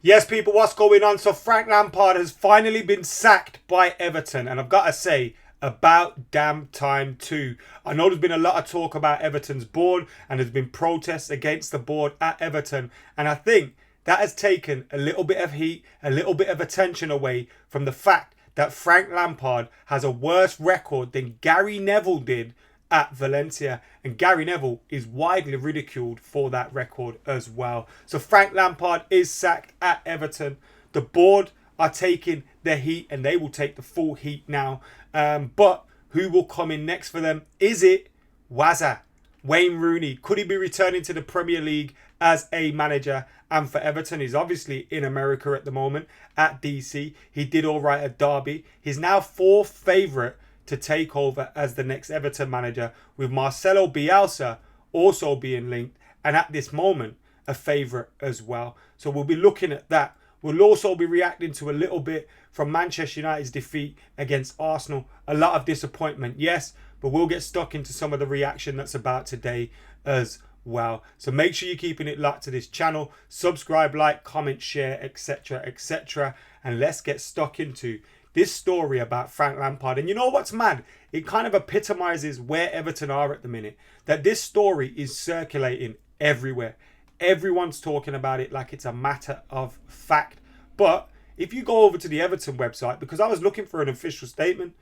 Yes, people, what's going on? So Frank Lampard has finally been sacked by Everton, and I've got to say, about damn time too. I know there's been a lot of talk about Everton's board, and there's been protests against the board at Everton, and I think that has taken a little bit of heat, a little bit of attention away from the fact that Frank Lampard has a worse record than Gary Neville did at Valencia, and Gary Neville is widely ridiculed for that record as well. So Frank Lampard is sacked at Everton. The board are taking the heat, and they will take the full heat now. But who will come in next for them? Is it Wayne Rooney? Could he be returning to the Premier League as a manager? And for Everton, he's obviously in America at the moment at DC. He did all right at Derby. He's now fourth favourite to take over as the next Everton manager, with Marcelo Bielsa also being linked, and at this moment a favourite as well. So we'll be looking at that. We'll also be reacting to a little bit from Manchester United's defeat against Arsenal. A lot of disappointment, yes, but we'll get stuck into some of the reaction that's about today as well. So make sure you're keeping it locked to this channel. Subscribe, like, comment, share, etc, etc, and let's get stuck into this story about Frank Lampard. And you know what's mad? It kind of epitomizes where Everton are at the minute. That this story is circulating everywhere. Everyone's talking about it like it's a matter of fact. But if you go over to the Everton website, because I was looking for an official statement,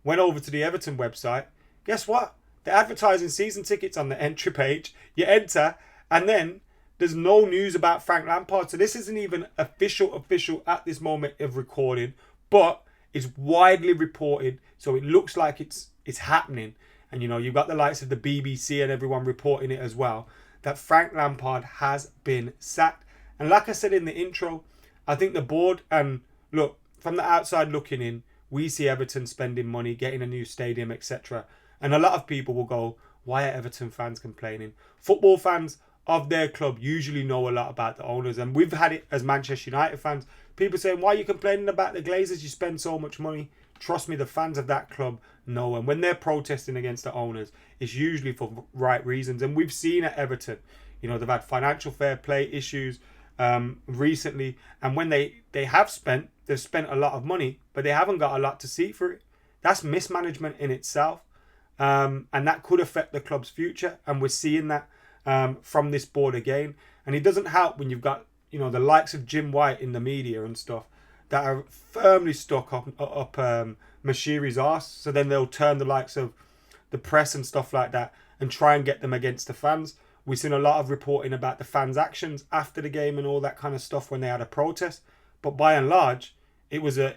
went over to the Everton website, guess what? They're advertising season tickets on the entry page. You enter, and then there's no news about Frank Lampard. So this isn't even official at this moment of recording. But it's widely reported, so it looks like it's happening. And you know, you've got the likes of the BBC and everyone reporting it as well, that Frank Lampard has been sacked. And like I said in the intro, I think the board, and look, from the outside looking in, we see Everton spending money, getting a new stadium, etc. And a lot of people will go, why are Everton fans complaining? Football fans of their club usually know a lot about the owners, and we've had it as Manchester United fans. People saying, why are you complaining about the Glazers? You spend so much money. Trust me, the fans of that club know. And when they're protesting against the owners, it's usually for right reasons. And we've seen at Everton, you know, they've had financial fair play issues recently. And when they've spent a lot of money, but they haven't got a lot to see for it. That's mismanagement in itself. And that could affect the club's future. And we're seeing that from this board again. And it doesn't help when you've got, you know, the likes of Jim White in the media and stuff that are firmly stuck up Mashiri's arse. So then they'll turn the likes of the press and stuff like that and try and get them against the fans. We've seen a lot of reporting about the fans' actions after the game and all that kind of stuff when they had a protest. But by and large, it wasn't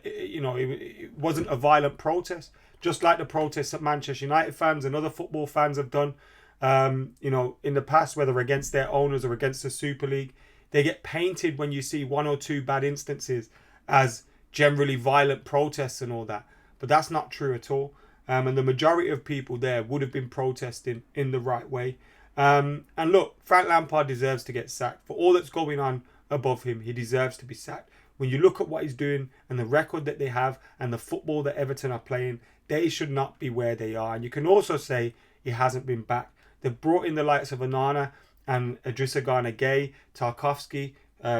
a violent protest. Just like the protests that Manchester United fans and other football fans have done, in the past, whether against their owners or against the Super League. They get painted when you see one or two bad instances as generally violent protests and all that. But that's not true at all. And the majority of people there would have been protesting in the right way. And look, Frank Lampard deserves to get sacked. For all that's going on above him, he deserves to be sacked. When you look at what he's doing and the record that they have and the football that Everton are playing, they should not be where they are. And you can also say he hasn't been back. They've brought in the likes of Onana and Idrissa Gana Gay, Tarkovsky,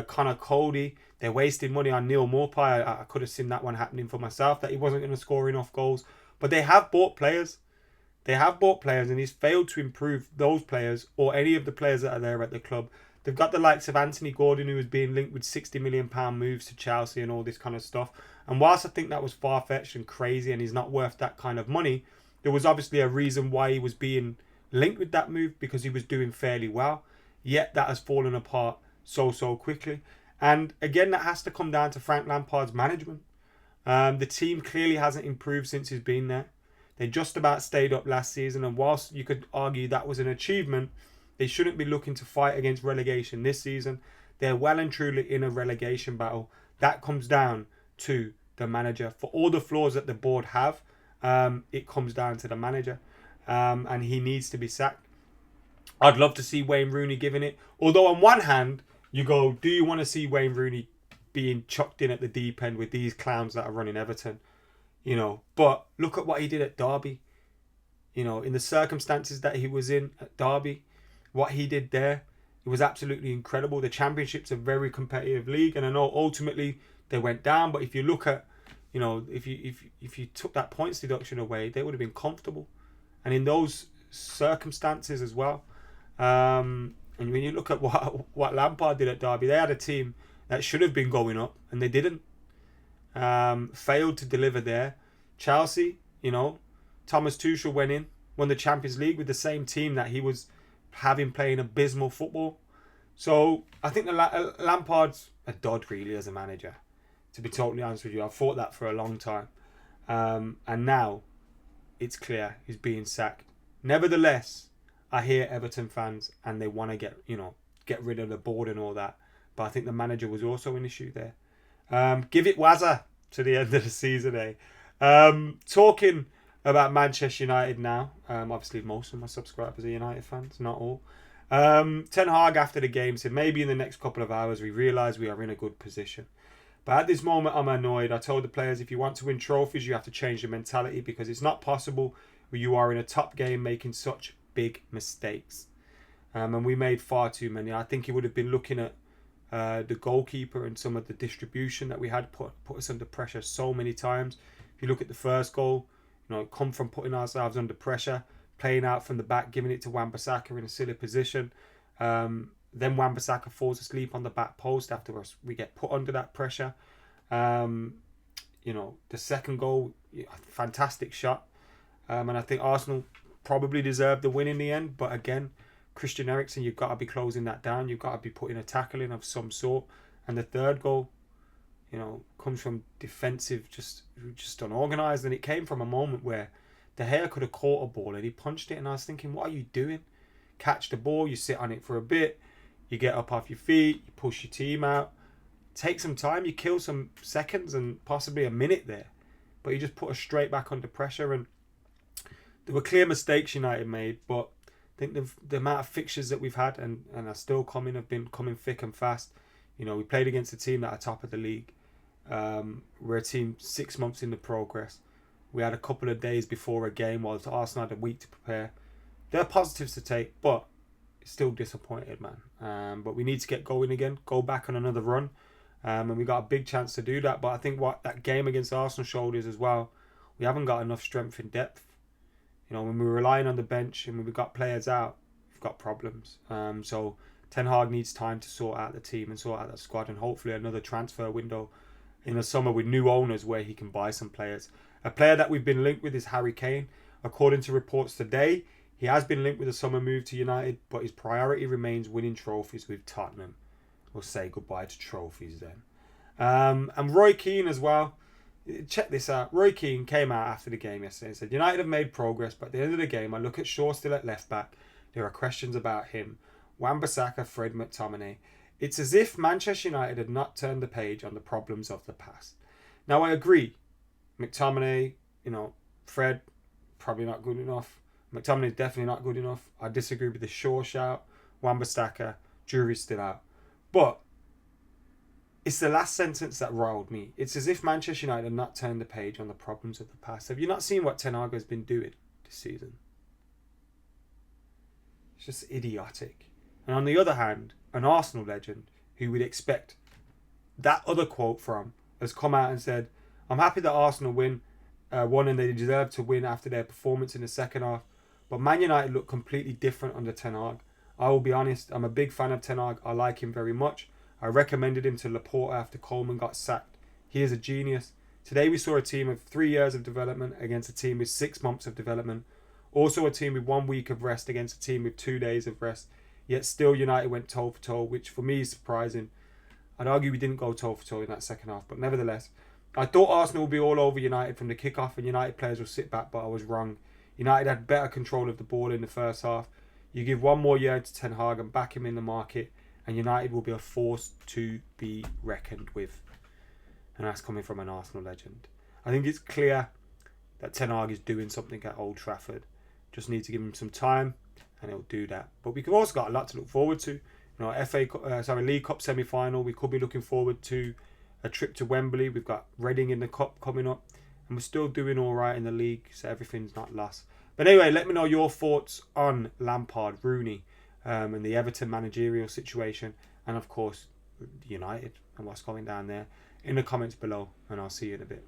Connor Cody. They're wasting money on Neil Maupay. I could have seen that one happening for myself, that he wasn't going to score enough goals. But they have bought players. And he's failed to improve those players or any of the players that are there at the club. They've got the likes of Anthony Gordon, who was being linked with £60 million moves to Chelsea and all this kind of stuff. And whilst I think that was far-fetched and crazy and he's not worth that kind of money, there was obviously a reason why he was being linked with that move, because he was doing fairly well. Yet that has fallen apart so quickly. And again, that has to come down to Frank Lampard's management. The team clearly hasn't improved since he's been there. They just about stayed up last season, and whilst you could argue that was an achievement, they shouldn't be looking to fight against relegation this season. They're well and truly in a relegation battle. That comes down to the manager. For all the flaws that the board have, it comes down to the manager. And he needs to be sacked. I'd love to see Wayne Rooney giving it. Although on one hand, you go, do you want to see Wayne Rooney being chucked in at the deep end with these clowns that are running Everton? You know, but look at what he did at Derby. You know, in the circumstances that he was in at Derby, what he did there, It was absolutely incredible. The Championship's a very competitive league, and I know ultimately they went down. But if you look at, if you took that points deduction away, they would have been comfortable. And in those circumstances as well, and when you look at what Lampard did at Derby, they had a team that should have been going up, and they didn't. Failed to deliver there. Chelsea, Thomas Tuchel went in, won the Champions League with the same team that he was having playing abysmal football. So I think Lampard's a dud really as a manager, to be totally honest with you. I've thought that for a long time. And now it's clear he's being sacked. Nevertheless, I hear Everton fans and they want to get rid of the board and all that. But I think the manager was also an issue there. Give it Wazza to the end of the season, Talking about Manchester United now. Obviously, most of my subscribers are United fans, not all. Ten Hag after the game said, maybe in the next couple of hours we realise we are in a good position. But at this moment, I'm annoyed. I told the players, if you want to win trophies, you have to change the mentality, because it's not possible when you are in a top game making such big mistakes. And we made far too many. I think he would have been looking at the goalkeeper and some of the distribution that we had put us under pressure so many times. If you look at the first goal, it come from putting ourselves under pressure, playing out from the back, giving it to Wan-Bissaka in a silly position. Then Wan-Bissaka falls asleep on the back post after we get put under that pressure. The second goal, fantastic shot. And I think Arsenal probably deserved the win in the end. But again, Christian Eriksen, you've got to be closing that down. You've got to be putting a tackle in of some sort. And the third goal, comes from defensive, just unorganised. And it came from a moment where De Gea could have caught a ball and he punched it. And I was thinking, what are you doing? Catch the ball, you sit on it for a bit, you get up off your feet, you push your team out. Take some time, you kill some seconds and possibly a minute there. But you just put us straight back under pressure. And there were clear mistakes United made, but I think the amount of fixtures that we've had and are still coming have been coming thick and fast. We played against a team that are top of the league. We're a team 6 months into progress. We had a couple of days before a game, while Arsenal had a week to prepare. There are positives to take, but still disappointed, man. But we need to get going again, go back on another run. And we got a big chance to do that. But I think what that game against Arsenal showed is as well, we haven't got enough strength in depth. When we're relying on the bench and when we've got players out, we've got problems. So Ten Hag needs time to sort out the team and sort out that squad, and hopefully another transfer window in the summer with new owners where he can buy some players. A player that we've been linked with is Harry Kane. According to reports today, he has been linked with a summer move to United, but his priority remains winning trophies with Tottenham. We'll say goodbye to trophies then. And Roy Keane as well. Check this out. Roy Keane came out after the game yesterday and said, United have made progress, but at the end of the game, I look at Shaw still at left back. There are questions about him. Wan-Bissaka, Fred, McTominay. It's as if Manchester United had not turned the page on the problems of the past. Now, I agree. McTominay, Fred, probably not good enough. McTominay is definitely not good enough. I disagree with the Shaw shout. Wan-Bissaka, jury's still out. But it's the last sentence that riled me. It's as if Manchester United have not turned the page on the problems of the past. Have you not seen what Ten Hag has been doing this season? It's just idiotic. And on the other hand, an Arsenal legend who we'd expect that other quote from has come out and said, I'm happy that Arsenal won and they deserve to win after their performance in the second half. But Man United look completely different under Ten Hag. I will be honest, I'm a big fan of Ten Hag. I like him very much. I recommended him to Laporta after Coleman got sacked. He is a genius. Today we saw a team of 3 years of development against a team with 6 months of development. Also a team with 1 week of rest against a team with 2 days of rest. Yet still United went toe for toe, which for me is surprising. I'd argue we didn't go toe for toe in that second half, but nevertheless, I thought Arsenal would be all over United from the kick-off and United players will sit back, but I was wrong. United had better control of the ball in the first half. You give 1 more year to Ten Hag and back him in the market, and United will be a force to be reckoned with. And that's coming from an Arsenal legend. I think it's clear that Ten Hag is doing something at Old Trafford. Just need to give him some time, and he'll do that. But we've also got a lot to look forward to. League Cup semi-final. We could be looking forward to a trip to Wembley. We've got Reading in the Cup coming up, and we're still doing all right in the league, so everything's not lost. But anyway, let me know your thoughts on Lampard, Rooney. and the Everton managerial situation, and of course United and what's going down there, in the comments below, and I'll see you in a bit.